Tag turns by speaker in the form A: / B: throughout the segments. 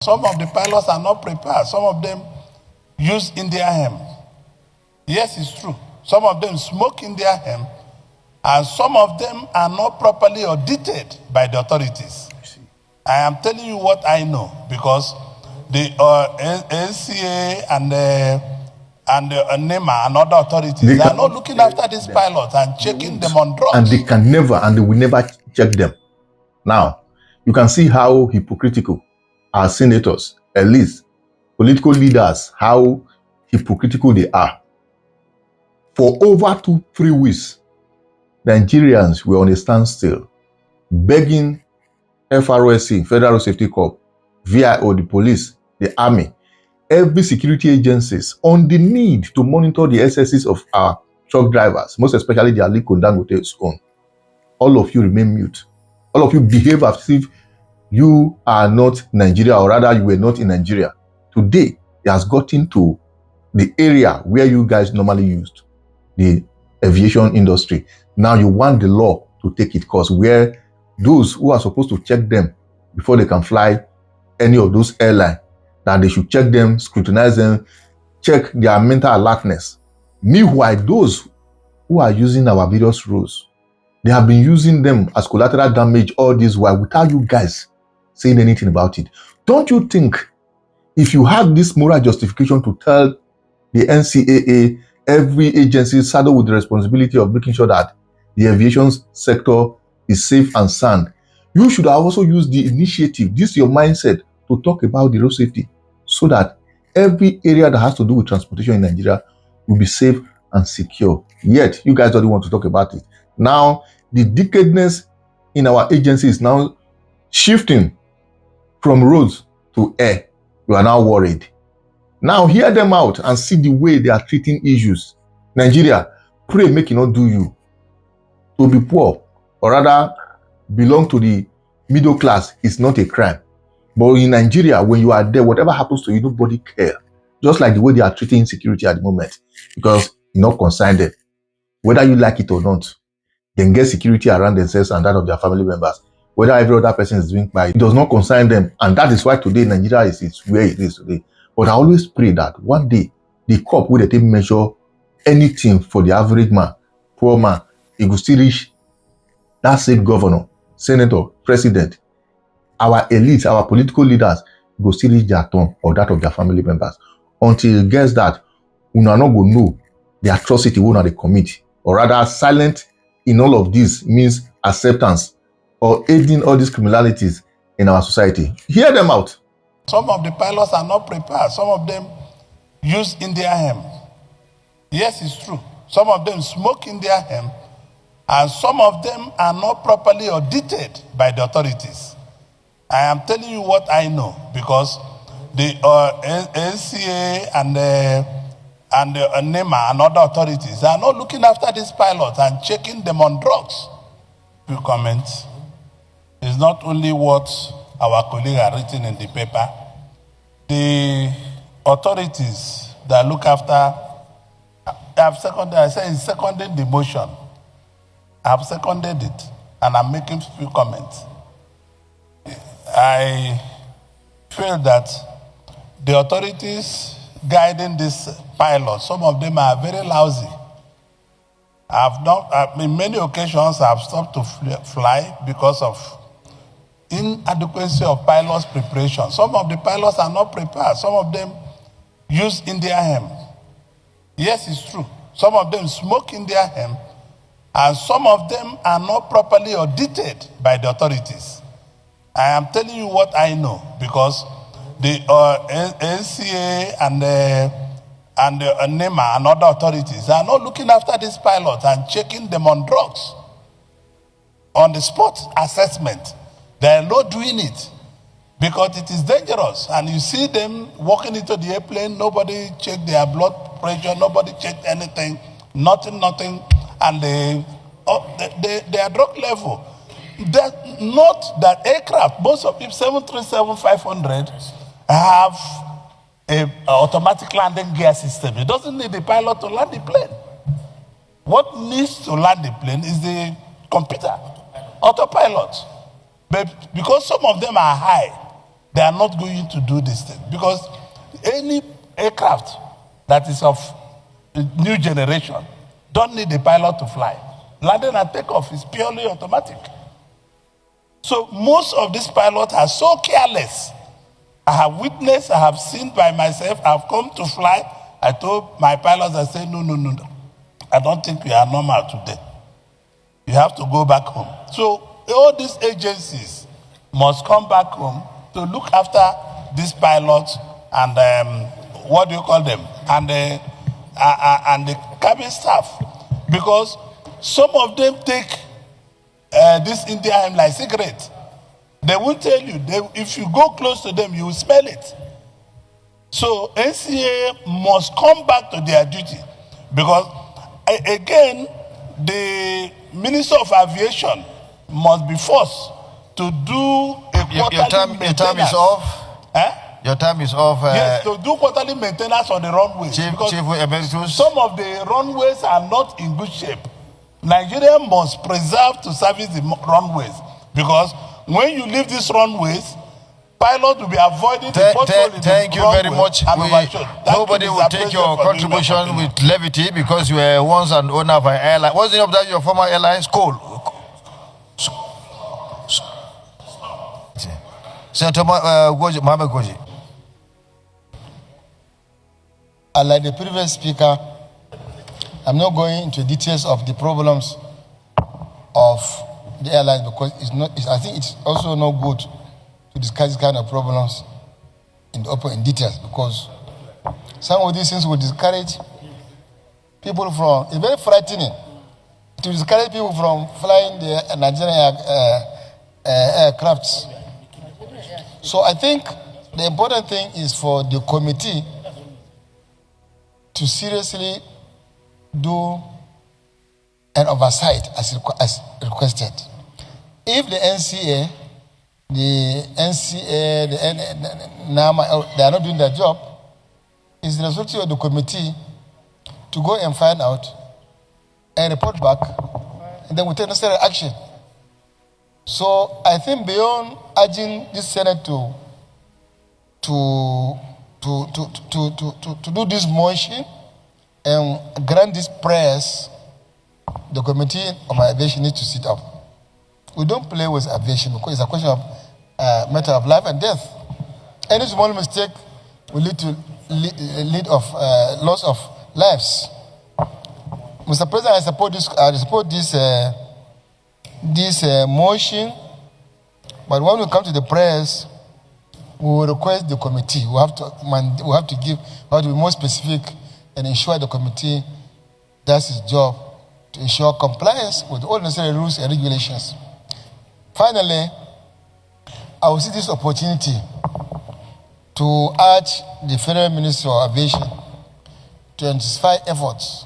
A: Some of the pilots are not prepared. Some of them use India hemp. Yes, it's true. Some of them smoke India hemp, and some of them are not properly audited by the authorities. I am telling you what I know because the NCA and NEMA and other authorities they are not looking after these pilots and checking them on drugs.
B: And they can never, and they will never check them. Now, you can see how hypocritical our senators, at least political leaders, how hypocritical they are. For over 2-3 weeks, Nigerians were on a standstill, begging FRSC, Federal Safety Corps, VIO, the police, the army, every security agencies on the need to monitor the excesses of our truck drivers, most especially the Ali Dangote's own. All of you remain mute. All of you behave as if you are not Nigeria, or rather you were not in Nigeria. Today, it has gotten to the area where you guys normally used, the aviation industry. Now you want the law to take its course, where those who are supposed to check them before they can fly any of those airlines, that they should check them, scrutinize them, check their mental alertness. Meanwhile, those who are using our various rules, they have been using them as collateral damage all this while without you guys saying anything about it. Don't you think if you have this moral justification to tell the NCAA, every agency saddled with the responsibility of making sure that the aviation sector is safe and sound, you should have also used the initiative, this is your mindset, to talk about the road safety so that every area that has to do with transportation in Nigeria will be safe and secure. Yet, you guys don't want to talk about it. Now, the decadence in our agency is now shifting from roads to air. You are now worried. Now, hear them out and see the way they are treating issues. Nigeria, pray make it not do you. To be poor, or rather belong to the middle class, is not a crime. But in Nigeria, when you are there, whatever happens to you, nobody cares. Just like the way they are treating insecurity at the moment, because you're not concerned them. Whether you like it or not, they can get security around themselves and that of their family members. Whether every other person is doing by, it does not concern them. And that is why today Nigeria is where it is today. But I always pray that one day, the COP will take measure anything for the average man, poor man, he will still reach that same governor, senator, president, our elites, our political leaders go still reach their turn or that of their family members. Until it gets that, we are not going to know the atrocity we not commit. Or rather, silent in all of this means acceptance or aiding all these criminalities in our society. Hear them out.
A: Some of the pilots are not prepared. Some of them use India hemp. Yes, it's true. Some of them smoke India hemp, and some of them are not properly audited by the authorities. I am telling you what I know because the NCA and NEMA and other authorities are not looking after these pilots and checking them on drugs. Few comments. It's not only what our colleagues are written in the paper. The authorities that look after, I say it's seconded the motion. I have seconded it and I'm making few comments. I feel that the authorities guiding this pilot, some of them are very lousy. In many occasions, I've stopped to fly because of inadequacy of pilots' preparation. Some of the pilots are not prepared. Some of them use India hemp. Yes, it's true. Some of them smoke India hemp, and some of them are not properly audited by the authorities. I am telling you what I know because the NCA and NEMA and other authorities are not looking after these pilots and checking them on drugs. On the spot assessment, they are not doing it because it is dangerous. And you see them walking into the airplane, nobody checked their blood pressure, nobody checked anything, nothing, and their drug level. Not that aircraft, most of them 737-500 have an automatic landing gear system. It doesn't need the pilot to land the plane. What needs to land the plane is the computer, autopilot. But because some of them are high, they are not going to do this thing. Because any aircraft that is of new generation don't need a pilot to fly. Landing and takeoff is purely automatic. So most of these pilots are so careless. I have witnessed, I have seen by myself, I've come to fly. I told my pilots, I said, no. I don't think we are normal today. You have to go back home. So all these agencies must come back home to look after these pilots and what do you call them? And the cabin staff. Because some of them take this Indian like cigarette. They won't tell you. If you go close to them, you will smell it. So NCA must come back to their duty. Because again, the Minister of Aviation must be forced to do a quarterly maintenance.
C: Your time is off. Your time is off.
A: Yes, to do quarterly maintenance on the runways.
C: Chief Emeritus.
A: Some of the runways are not in good shape. Nigeria must preserve to service the runways, because when you leave these runways, pilots will be avoiding the pothole.
C: Thank you very much. Nobody will take your contribution with levity, because you were once an owner of an airline. What's the name of that? Your former airline? Senator Mohamed Goji.
D: Like the previous speaker, I'm not going into details of the problems of the airlines, because I think it's also not good to discuss this kind of problems in details, because some of these things will discourage people from. It's very frightening to discourage people from flying the Nigerian aircrafts. So I think the important thing is for the committee to seriously do an oversight as requested. If the NCA, the NAMA, they are not doing their job, it's the responsibility of the committee to go and find out and report back, and then we take necessary action. So I think beyond urging this Senate to do this motion and grant these prayers, the Committee on Aviation needs to sit up. We don't play with aviation, because it's a question of matter of life and death. Any small mistake will lead to loss of lives. Mr. President, I support this motion, but when we come to the prayers, we will request the committee. We have to be more specific and ensure the committee does its job to ensure compliance with all necessary rules and regulations. Finally, I will see this opportunity to urge the Federal Ministry of Aviation to intensify efforts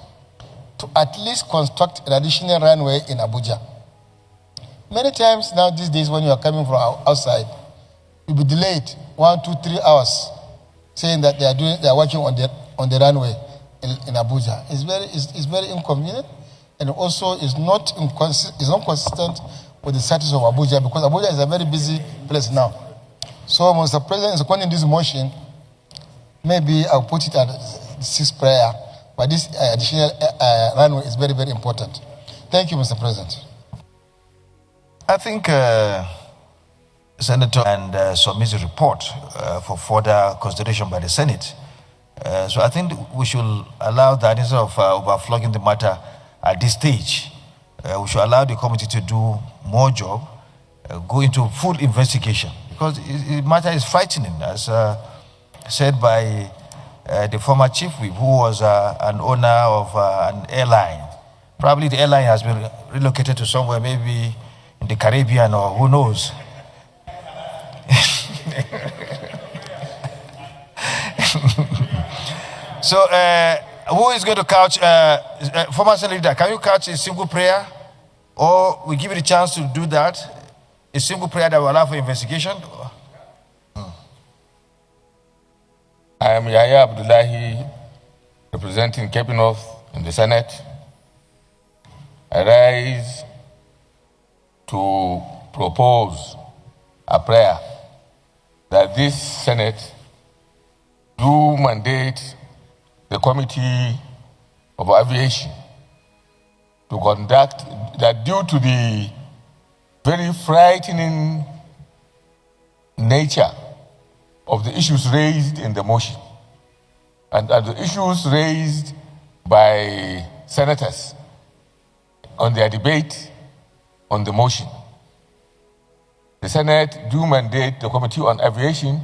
D: to at least construct an additional runway in Abuja. Many times now these days, when you are coming from outside, you'll be delayed 1, 2, 3 hours, saying that they are working on the runway in Abuja. It's very inconvenient, and also is not consistent with the status of Abuja, because Abuja is a very busy place now. So, Mr. President, according to this motion, maybe I'll put it at the sixth prayer, but this additional runway is very, very important. Thank you, Mr. President.
C: I think Senator and submit a report for further consideration by the Senate. So I think we should allow that, instead of overflowing the matter at this stage. We should allow the committee to do more job, go into full investigation, because the matter is frightening, as said by the former chief whip, who was an owner of an airline. Probably the airline has been relocated to somewhere, maybe in the Caribbean, or who knows. So, who is going to couch, former Senate leader, can you couch a single prayer? Or we give you the chance to do that, a single prayer that will allow for investigation?
E: I am Yahya Abdullahi, representing Cape North in the Senate. I rise to propose a prayer that this Senate do mandate the Committee of Aviation to conduct that due to the very frightening nature of the issues raised in the motion and the issues raised by senators on their debate on the motion. The Senate do mandate the Committee on Aviation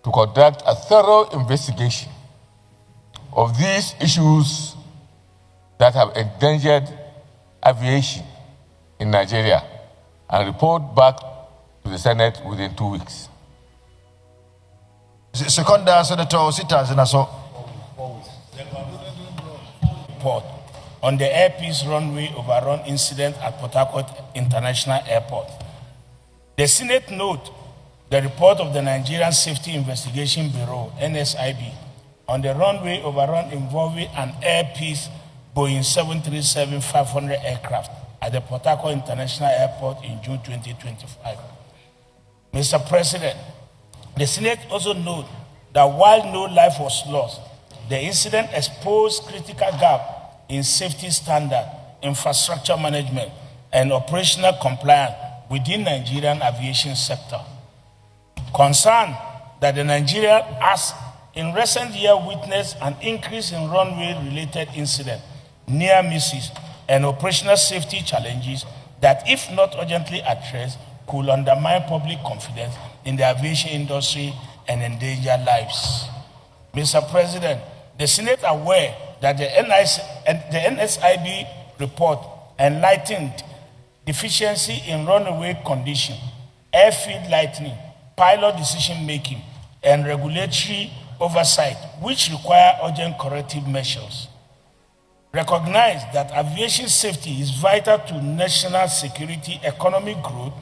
E: to conduct a thorough investigation of these issues that have endangered aviation in Nigeria and report back to the Senate within 2 weeks.
C: Second, Senator Sitas, and so.
F: Report on the airpiece runway overrun incident at Port Harcourt International Airport. The Senate note the report of the Nigerian Safety Investigation Bureau, NSIB, on the runway overrun involving an airpiece Boeing 737-500 aircraft at the Port Harcourt International Airport in June 2025. Mr. President, the Senate also noted that while no life was lost, the incident exposed critical gap in safety standard, infrastructure management, and operational compliance within Nigerian aviation sector. Concern that the Nigeria has in recent years witnessed an increase in runway-related incidents, near misses, and operational safety challenges that, if not urgently addressed, could undermine public confidence in the aviation industry and endanger lives. Mr. President, the Senate aware that the NSIB report enlightened deficiency in runway condition, airfield lighting, pilot decision-making, and regulatory oversight, which require urgent corrective measures. Recognize that aviation safety is vital to national security, economic growth,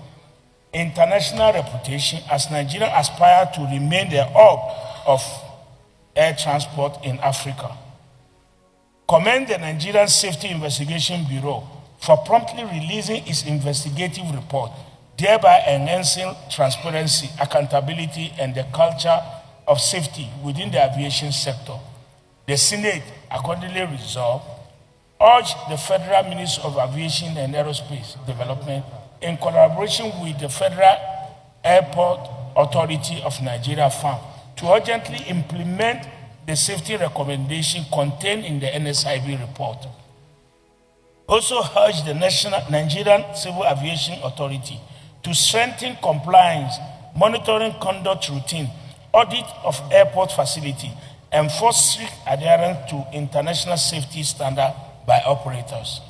F: international reputation, as Nigeria aspires to remain the hub of air transport in Africa. Commend the Nigerian Safety Investigation Bureau for promptly releasing its investigative report, thereby enhancing transparency, accountability, and the culture of safety within the aviation sector. The Senate accordingly resolved, urge the Federal Ministry of Aviation and Aerospace Development, in collaboration with the Federal Airport Authority of Nigeria, FAM, to urgently implement the safety recommendation contained in the NSIB report. Also urge the Nigerian Civil Aviation Authority to strengthen compliance, monitoring conduct routine, audit of airport facility, enforce strict adherence to international safety standards by operators.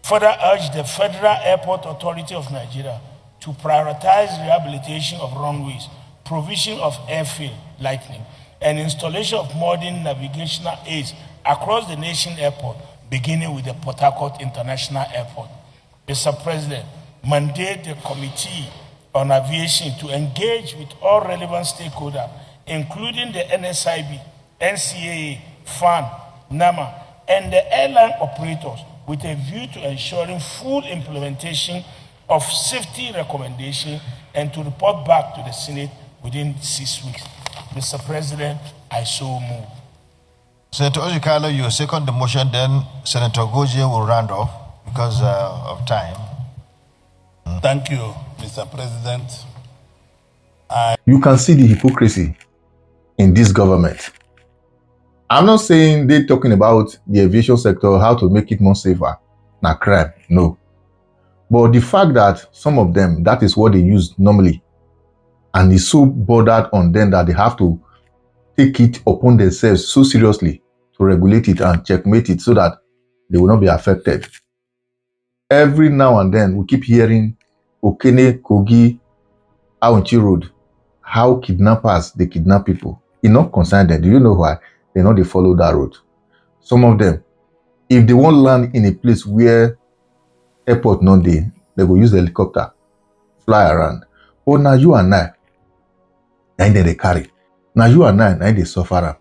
F: Further urge the Federal Airport Authority of Nigeria to prioritize rehabilitation of runways, provision of airfield lighting, and installation of modern navigational aids across the nation airport, beginning with the Port Harcourt International Airport. Mr. President, mandate the Committee on Aviation to engage with all relevant stakeholders, including the NSIB, NCAA, FAN, NAMA, and the airline operators, with a view to ensuring full implementation of safety recommendations and to report back to the Senate within 6 weeks. Mr. President, I so move.
C: Senator Ojikalo, you second the motion, then Senator Goje will round off because of time.
A: Thank you, Mr. President.
B: You can see the hypocrisy in this government. I'm not saying they're talking about the aviation sector, how to make it more safer. Now crime, no. But the fact that some of them, that is what they use normally, and it's so bordered on them that they have to take it upon themselves so seriously to regulate it and checkmate it so that they will not be affected. Every now and then, we keep hearing Okene, Kogi, Aunchi Road, how kidnappers, they kidnap people. It not concerned them. Do you know why? They know they follow that road. Some of them, if they won't land in a place where airport not there, they will use the helicopter, fly around. But now you and I, now they carry. Now you and I, now they suffer.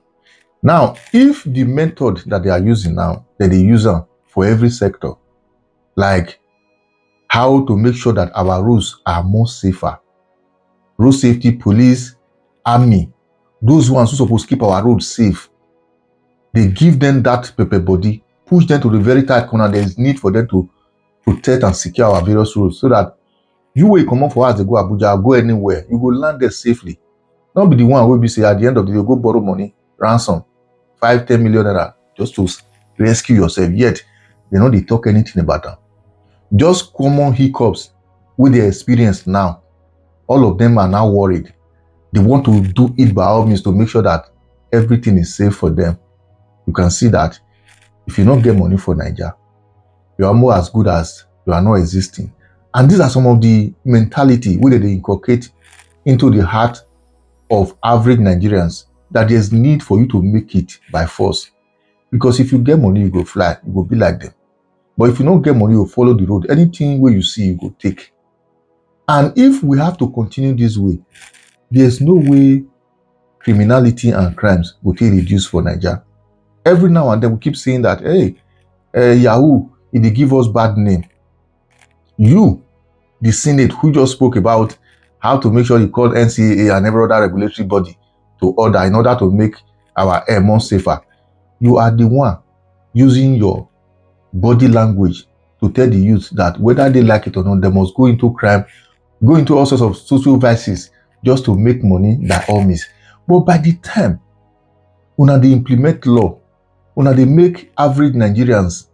B: Now, if the method that they are using now, that they use for every sector, like how to make sure that our roads are more safer, road safety, police, army, those ones who supposed to keep our roads safe, they give them that pepper body, push them to the very tight corner. There is need for them to protect and secure our various roads so that you will come up for us to go Abuja, go anywhere, you will land there safely. Not be the one who be say at the end of the day, go borrow money, ransom, 5-10 million naira just to rescue yourself. Yet, they know they talk anything about them. Just common hiccups with their experience now. All of them are now worried. They want to do it by all means to make sure that everything is safe for them. You can see that if you don't get money for Nigeria, you are more as good as you are not existing. And these are some of the mentality where they inculcate into the heart of average Nigerians, that there's need for you to make it by force. Because if you get money, you go fly, you go be like them. But if you don't get money, you follow the road. Anything where you see, you go take. And if we have to continue this way, there's no way criminality and crimes will be reduced for Nigeria. Every now and then we keep saying that, hey, Yahoo, they give us bad name. You, the Senate, who just spoke about how to make sure you call NCAA and every other regulatory body to order in order to make our air more safer, you are the one using your body language to tell the youth that whether they like it or not, they must go into crime, go into all sorts of social vices just to make money by all means. But by the time when they implement law, when they make average Nigerians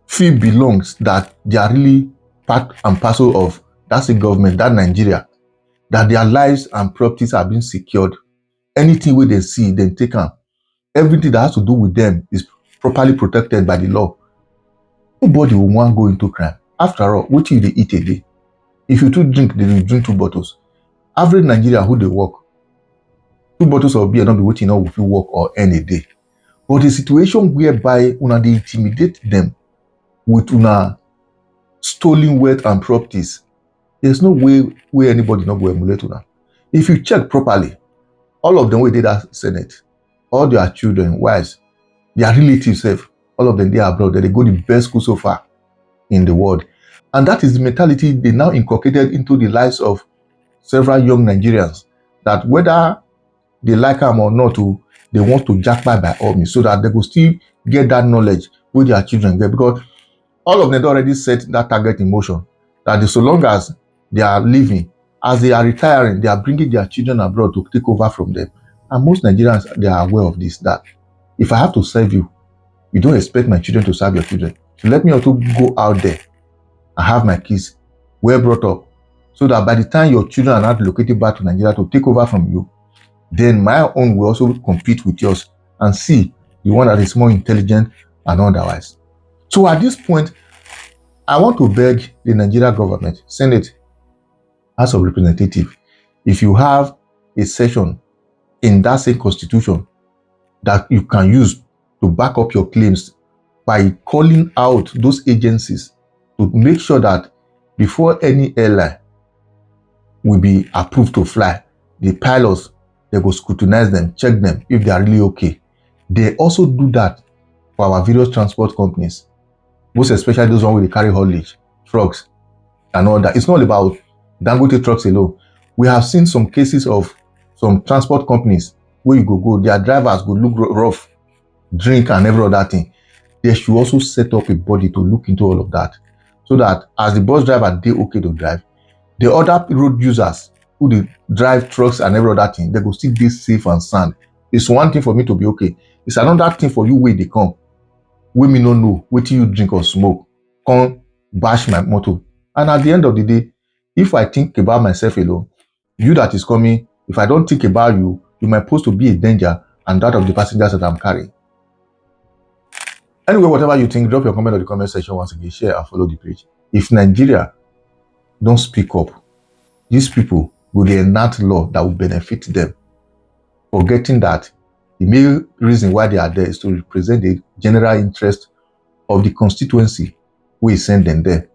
B: feel belongs, that they are really part and parcel of that's the government, that Nigeria, that their lives and properties are being secured. Anything where they see, then take on. Everything that has to do with them is properly protected by the law. Nobody will want to go into crime. After all, what you they eat a day? If you two drink, they will drink 2 bottles. Average Nigeria who they work, 2 bottles of beer not be waiting out if you work or any day. But the situation whereby una they intimidate them with una stolen wealth and properties, there's no way where anybody not go emulate una. If you check properly, all of them who did that Senate, all their children, wives, their relatives, all of them they are abroad. They go the best school so far in the world. And that is the mentality they now inculcated into the lives of several young Nigerians, that whether they like them or not, they want to jackpot by all means so that they will still get that knowledge with their children get, because all of them already set that target in motion, that so long as they are living, as they are retiring, they are bringing their children abroad to take over from them. And most Nigerians, they are aware of this, that if I have to serve you, you don't expect my children to serve your children. So let me also go out there and have my kids well brought up, so that by the time your children are not located back to Nigeria to take over from you, then my own will also compete with yours and see the one that is more intelligent and otherwise. So at this point, I want to beg the Nigeria government, Senate, House of Representatives, if you have a session in that same constitution that you can use to back up your claims by calling out those agencies to make sure that before any airline will be approved to fly, the pilots, they go scrutinize them, check them if they are really okay. They also do that for our various transport companies, most especially those ones where they carry haulage, trucks, and all that. It's not about Dangote trucks alone. We have seen some cases of some transport companies where you go, their drivers go look rough, drink and every other thing. They should also set up a body to look into all of that, so that as the bus driver, they okay to drive, the other road users who they drive trucks and every other thing, they go still be safe and sound. It's one thing for me to be okay. It's another thing for you where they come, where me no know, wait till you drink or smoke, come bash my motor. And at the end of the day, if I think about myself alone, you that is coming, if I don't think about you, you might pose to be a danger and that of the passengers that I'm carrying. Anyway, whatever you think, drop your comment in the comment section once again, share and follow the page. If Nigeria don't speak up, these people will enact law that will benefit them, forgetting that the main reason why they are there is to represent the general interest of the constituency we send them there.